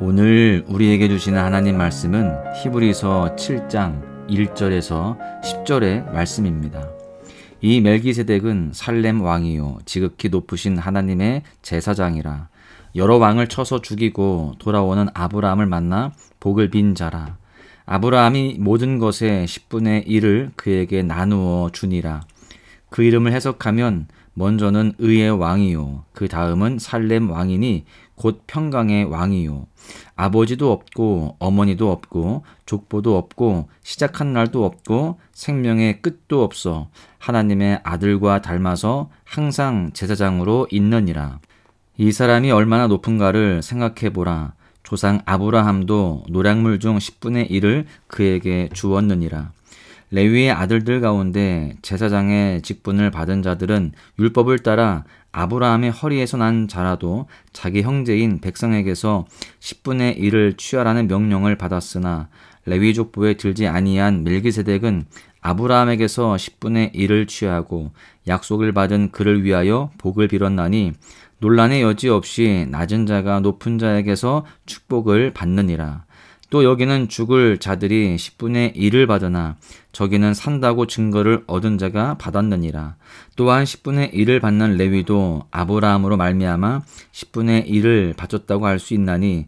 오늘 우리에게 주시는 하나님 말씀은 히브리서 7장 1절에서 10절의 말씀입니다. 이 멜기세덱은 살렘 왕이요 지극히 높으신 하나님의 제사장이라. 여러 왕을 쳐서 죽이고 돌아오는 아브라함을 만나 복을 빈 자라. 아브라함이 모든 것의 10분의 1을 그에게 나누어 주니라. 그 이름을 해석하면 먼저는 의의 왕이요 그 다음은 살렘 왕이니 곧 평강의 왕이요 아버지도 없고 어머니도 없고 족보도 없고 시작한 날도 없고 생명의 끝도 없어 하나님의 아들과 닮아서 항상 제사장으로 있느니라. 이 사람이 얼마나 높은가를 생각해보라. 조상 아브라함도 노략물 중 10분의 1을 그에게 주었느니라. 레위의 아들들 가운데 제사장의 직분을 받은 자들은 율법을 따라 아브라함의 허리에서 난 자라도 자기 형제인 백성에게서 10분의 1을 취하라는 명령을 받았으나 레위 족보에 들지 아니한 멜기세덱은 아브라함에게서 10분의 1을 취하고 약속을 받은 그를 위하여 복을 빌었나니 논란의 여지 없이 낮은 자가 높은 자에게서 축복을 받느니라. 또 여기는 죽을 자들이 10분의 1을 받으나 저기는 산다고 증거를 얻은 자가 받았느니라. 또한 10분의 1을 받는 레위도 아브라함으로 말미암아 10분의 1을 바쳤다고 할 수 있나니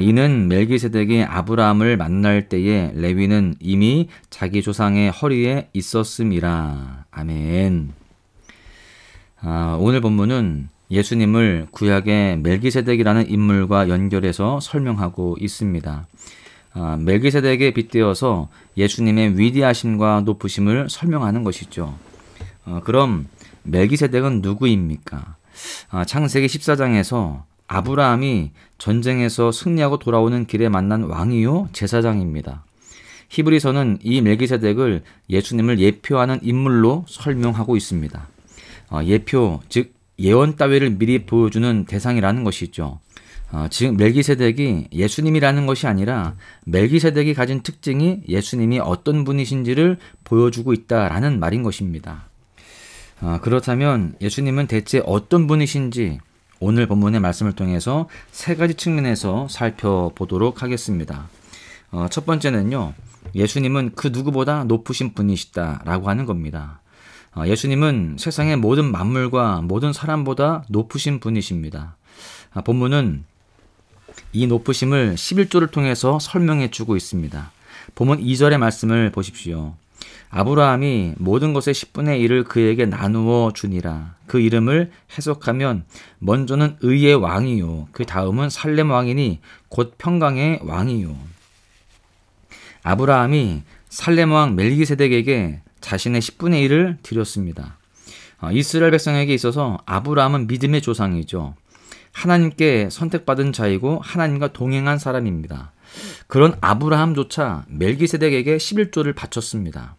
이는 멜기세덱이 아브라함을 만날 때에 레위는 이미 자기 조상의 허리에 있었음이라. 아멘. 오늘 본문은 예수님을 구약의 멜기세덱이라는 인물과 연결해서 설명하고 있습니다. 멜기세덱에 빗대어서 예수님의 위대하심과 높으심을 설명하는 것이죠. 그럼 멜기세덱은 누구입니까? 창세기 14장에서 아브라함이 전쟁에서 승리하고 돌아오는 길에 만난 왕이요 제사장입니다. 히브리서는 이 멜기세덱을 예수님을 예표하는 인물로 설명하고 있습니다. 예표, 즉 예언 따위를 미리 보여주는 대상이라는 것이죠. 즉 멜기세덱이 예수님이라는 것이 아니라 멜기세덱이 가진 특징이 예수님이 어떤 분이신지를 보여주고 있다라는 말인 것입니다. 그렇다면 예수님은 대체 어떤 분이신지 오늘 본문의 말씀을 통해서 세 가지 측면에서 살펴보도록 하겠습니다. 첫 번째는요, 예수님은 그 누구보다 높으신 분이시다라고 하는 겁니다. 예수님은 세상의 모든 만물과 모든 사람보다 높으신 분이십니다. 본문은 이 높으심을 11조를 통해서 설명해 주고 있습니다. 본문 2절의 말씀을 보십시오. 아브라함이 모든 것의 10분의 1을 그에게 나누어 주니라. 그 이름을 해석하면 먼저는 의의 왕이요 그 다음은 살렘 왕이니 곧 평강의 왕이요. 아브라함이 살렘 왕 멜기세덱에게 자신의 10분의 1을 드렸습니다. 이스라엘 백성에게 있어서 아브라함은 믿음의 조상이죠. 하나님께 선택받은 자이고 하나님과 동행한 사람입니다. 그런 아브라함조차 멜기세덱에게 11조를 바쳤습니다.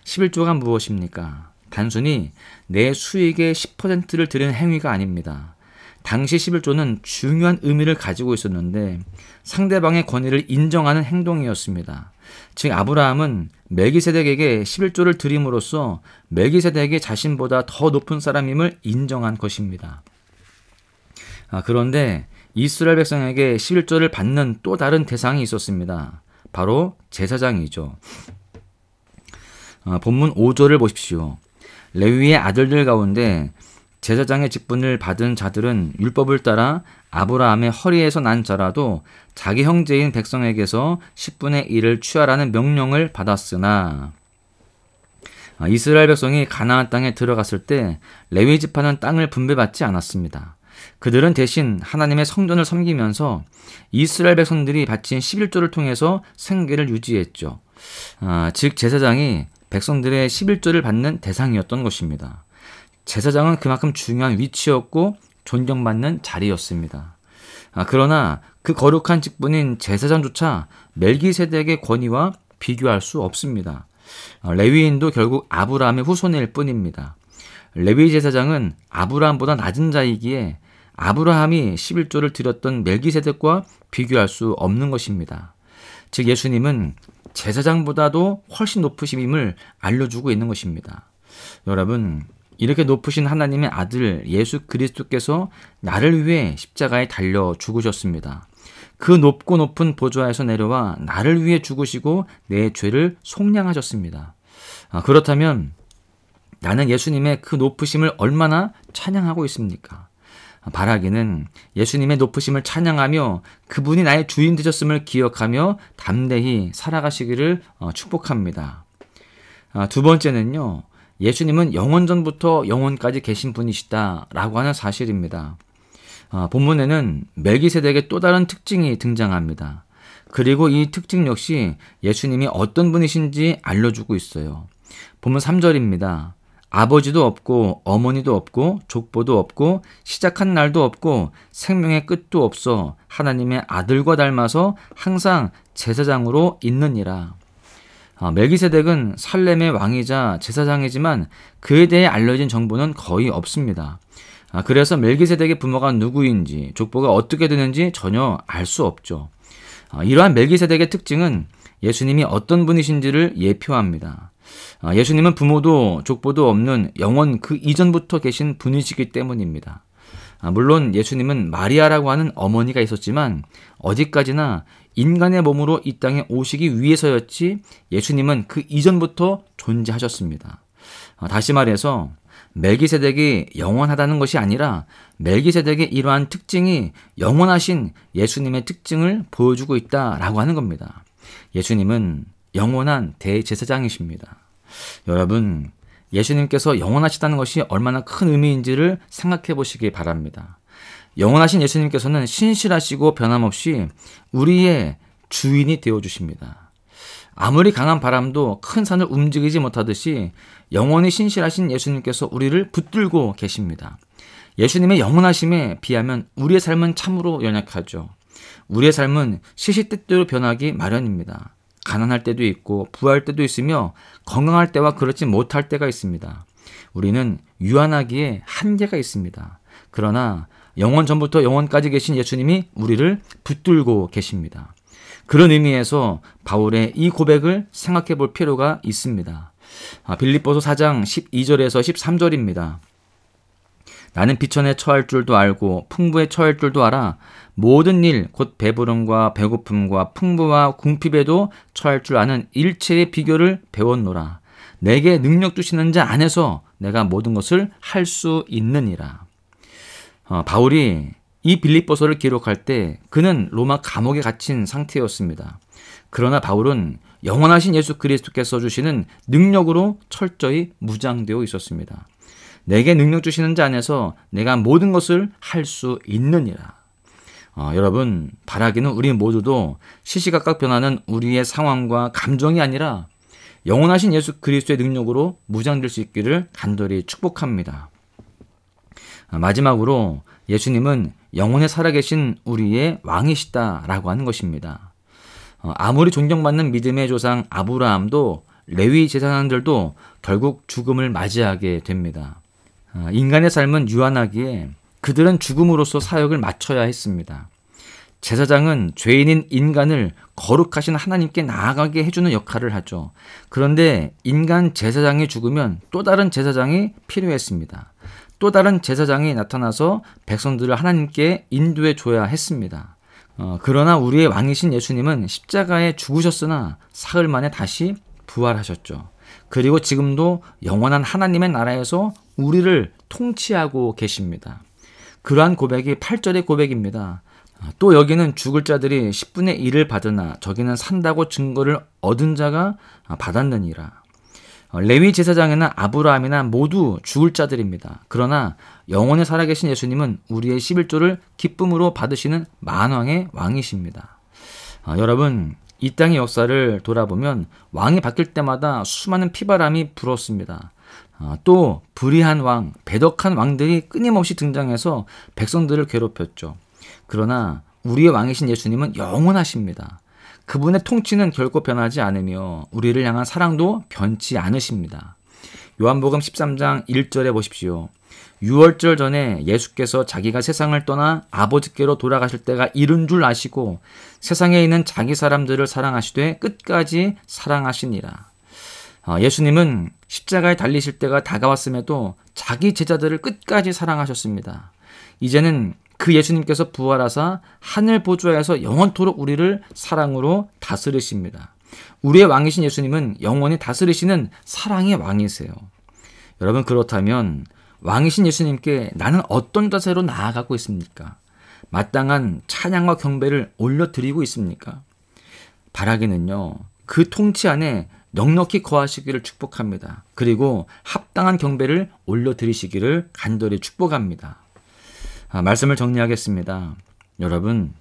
11조가 무엇입니까? 단순히 내 수익의 10%를 드리는 행위가 아닙니다. 당시 11조는 중요한 의미를 가지고 있었는데 상대방의 권위를 인정하는 행동이었습니다. 즉 아브라함은 멜기세덱에게 11조를 드림으로써 멜기세덱이 자신보다 더 높은 사람임을 인정한 것입니다. 그런데 이스라엘 백성에게 11조를 받는 또 다른 대상이 있었습니다. 바로 제사장이죠. 본문 5절을 보십시오. 레위의 아들들 가운데 제사장의 직분을 받은 자들은 율법을 따라 아브라함의 허리에서 난 자라도 자기 형제인 백성에게서 10분의 1을 취하라는 명령을 받았으나 이스라엘 백성이 가나안 땅에 들어갔을 때 레위 지파는 땅을 분배받지 않았습니다. 그들은 대신 하나님의 성전을 섬기면서 이스라엘 백성들이 바친 11조를 통해서 생계를 유지했죠. 즉 제사장이 백성들의 11조를 받는 대상이었던 것입니다. 제사장은 그만큼 중요한 위치였고 존경받는 자리였습니다. 그러나 그 거룩한 직분인 제사장조차 멜기세덱의 권위와 비교할 수 없습니다. 레위인도 결국 아브라함의 후손일 뿐입니다. 레위 제사장은 아브라함보다 낮은 자이기에 아브라함이 11조를 드렸던 멜기세덱과 비교할 수 없는 것입니다. 즉 예수님은 제사장보다도 훨씬 높으심임을 알려주고 있는 것입니다. 여러분, 이렇게 높으신 하나님의 아들 예수 그리스도께서 나를 위해 십자가에 달려 죽으셨습니다. 그 높고 높은 보좌에서 내려와 나를 위해 죽으시고 내 죄를 속량하셨습니다. 그렇다면 나는 예수님의 그 높으심을 얼마나 찬양하고 있습니까? 바라기는 예수님의 높으심을 찬양하며 그분이 나의 주인 되셨음을 기억하며 담대히 살아가시기를 축복합니다. 두 번째는요, 예수님은 영원전부터 영원까지 계신 분이시다라고 하는 사실입니다. 본문에는 멜기세덱의 또 다른 특징이 등장합니다. 그리고 이 특징 역시 예수님이 어떤 분이신지 알려주고 있어요. 본문 3절입니다. 아버지도 없고 어머니도 없고 족보도 없고 시작한 날도 없고 생명의 끝도 없어 하나님의 아들과 닮아서 항상 제사장으로 있느니라. 멜기세덱은 살렘의 왕이자 제사장이지만 그에 대해 알려진 정보는 거의 없습니다. 그래서 멜기세덱의 부모가 누구인지 족보가 어떻게 되는지 전혀 알 수 없죠. 이러한 멜기세덱의 특징은 예수님이 어떤 분이신지를 예표합니다. 예수님은 부모도 족보도 없는 영원 그 이전부터 계신 분이시기 때문입니다. 물론 예수님은 마리아라고 하는 어머니가 있었지만 어디까지나 인간의 몸으로 이 땅에 오시기 위해서였지 예수님은 그 이전부터 존재하셨습니다. 다시 말해서 멜기세덱이 영원하다는 것이 아니라 멜기세덱의 이러한 특징이 영원하신 예수님의 특징을 보여주고 있다라고 하는 겁니다. 예수님은 영원한 대제사장이십니다. 여러분, 예수님께서 영원하시다는 것이 얼마나 큰 의미인지를 생각해 보시기 바랍니다. 영원하신 예수님께서는 신실하시고 변함없이 우리의 주인이 되어주십니다. 아무리 강한 바람도 큰 산을 움직이지 못하듯이 영원히 신실하신 예수님께서 우리를 붙들고 계십니다. 예수님의 영원하심에 비하면 우리의 삶은 참으로 연약하죠. 우리의 삶은 시시때때로 변하기 마련입니다. 가난할 때도 있고 부할 때도 있으며 건강할 때와 그렇지 못할 때가 있습니다. 우리는 유한하기에 한계가 있습니다. 그러나 영원 전부터 영원까지 계신 예수님이 우리를 붙들고 계십니다. 그런 의미에서 바울의 이 고백을 생각해 볼 필요가 있습니다. 빌립보서 4장 12절에서 13절입니다. 나는 비천에 처할 줄도 알고 풍부에 처할 줄도 알아 모든 일 곧 배부름과 배고픔과 풍부와 궁핍에도 처할 줄 아는 일체의 비결을 배웠노라. 내게 능력 주시는 자 안에서 내가 모든 것을 할 수 있느니라. 바울이 이 빌립보서를 기록할 때 그는 로마 감옥에 갇힌 상태였습니다. 그러나 바울은 영원하신 예수 그리스도께서 주시는 능력으로 철저히 무장되어 있었습니다. 내게 능력 주시는 자 안에서 내가 모든 것을 할 수 있느니라. 여러분, 바라기는 우리 모두도 시시각각 변하는 우리의 상황과 감정이 아니라 영원하신 예수 그리스도의 능력으로 무장될 수 있기를 간절히 축복합니다. 마지막으로 예수님은 영원에 살아계신 우리의 왕이시다라고 하는 것입니다. 아무리 존경받는 믿음의 조상 아브라함도 레위 제사장들도 결국 죽음을 맞이하게 됩니다. 인간의 삶은 유한하기에 그들은 죽음으로써 사역을 마쳐야 했습니다. 제사장은 죄인인 인간을 거룩하신 하나님께 나아가게 해주는 역할을 하죠. 그런데 인간 제사장이 죽으면 또 다른 제사장이 필요했습니다. 또 다른 제사장이 나타나서 백성들을 하나님께 인도해 줘야 했습니다. 그러나 우리의 왕이신 예수님은 십자가에 죽으셨으나 사흘 만에 다시 부활하셨죠. 그리고 지금도 영원한 하나님의 나라에서 우리를 통치하고 계십니다. 그러한 고백이 8절의 고백입니다. 또 여기는 죽을 자들이 10분의 1을 받으나 저기는 산다고 증거를 얻은 자가 받았느니라. 레위 제사장이나 아브라함이나 모두 죽을 자들입니다. 그러나 영원히 살아계신 예수님은 우리의 11조를 기쁨으로 받으시는 만왕의 왕이십니다. 여러분, 이 땅의 역사를 돌아보면 왕이 바뀔 때마다 수많은 피바람이 불었습니다. 또 불의한 왕, 배덕한 왕들이 끊임없이 등장해서 백성들을 괴롭혔죠. 그러나 우리의 왕이신 예수님은 영원하십니다. 그분의 통치는 결코 변하지 않으며 우리를 향한 사랑도 변치 않으십니다. 요한복음 13장 1절에 보십시오. 유월절 전에 예수께서 자기가 세상을 떠나 아버지께로 돌아가실 때가 이른 줄 아시고 세상에 있는 자기 사람들을 사랑하시되 끝까지 사랑하시니라. 예수님은 십자가에 달리실 때가 다가왔음에도 자기 제자들을 끝까지 사랑하셨습니다. 이제는 그 예수님께서 부활하사 하늘 보좌에서 영원토록 우리를 사랑으로 다스리십니다. 우리의 왕이신 예수님은 영원히 다스리시는 사랑의 왕이세요. 여러분, 그렇다면 왕이신 예수님께 나는 어떤 자세로 나아가고 있습니까? 마땅한 찬양과 경배를 올려드리고 있습니까? 바라기는요, 그 통치 안에 넉넉히 거하시기를 축복합니다. 그리고 합당한 경배를 올려드리시기를 간절히 축복합니다. 말씀을 정리하겠습니다. 여러분,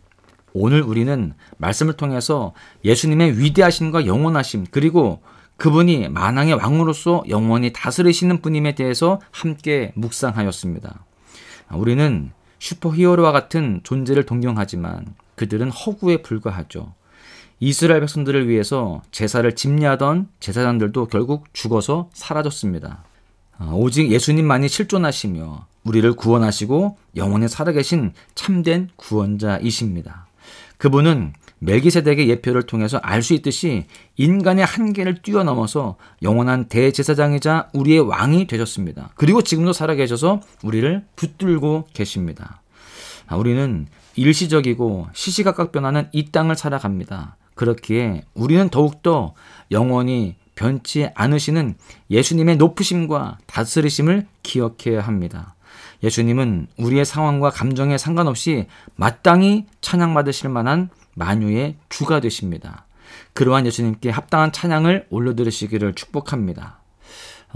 오늘 우리는 말씀을 통해서 예수님의 위대하심과 영원하심, 그리고 그분이 만왕의 왕으로서 영원히 다스리시는 분임에 대해서 함께 묵상하였습니다. 우리는 슈퍼히어로와 같은 존재를 동경하지만 그들은 허구에 불과하죠. 이스라엘 백성들을 위해서 제사를 집례하던 제사장들도 결국 죽어서 사라졌습니다. 오직 예수님만이 실존하시며 우리를 구원하시고 영원히 살아계신 참된 구원자이십니다. 그분은 멜기세덱의 예표를 통해서 알 수 있듯이 인간의 한계를 뛰어넘어서 영원한 대제사장이자 우리의 왕이 되셨습니다. 그리고 지금도 살아계셔서 우리를 붙들고 계십니다. 우리는 일시적이고 시시각각 변하는 이 땅을 살아갑니다. 그렇기에 우리는 더욱더 영원히 변치 않으시는 예수님의 높으심과 다스리심을 기억해야 합니다. 예수님은 우리의 상황과 감정에 상관없이 마땅히 찬양받으실 만한 만유의 주가 되십니다. 그러한 예수님께 합당한 찬양을 올려드리시기를 축복합니다.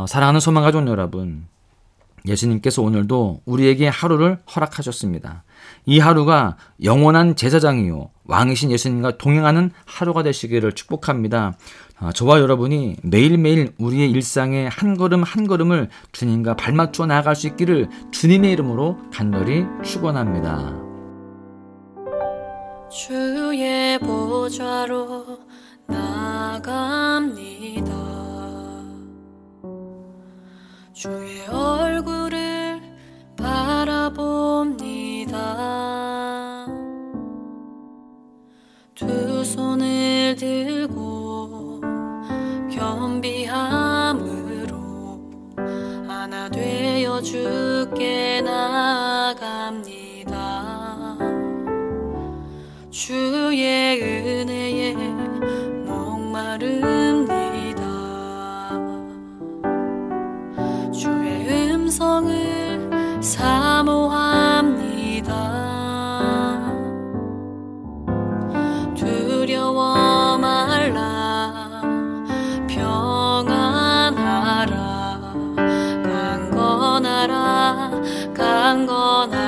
사랑하는 소망가족 여러분, 예수님께서 오늘도 우리에게 하루를 허락하셨습니다. 이 하루가 영원한 제사장이요 왕이신 예수님과 동행하는 하루가 되시기를 축복합니다. 저와 여러분이 매일매일 우리의 일상의 한 걸음 한 걸음을 주님과 발맞추어 나아갈 수 있기를 주님의 이름으로 간절히 축원합니다. 주의 보좌로 나아갑니다. 주의 얼굴을 바라봅니다. 두 손을 들고 겸비함으로 하나 되어 주께 나아갑니다. 주의 은혜에 목마릅니다. 주의 음성을 사모합니다. 두려워 말라 평안하라 강건하라 강건하라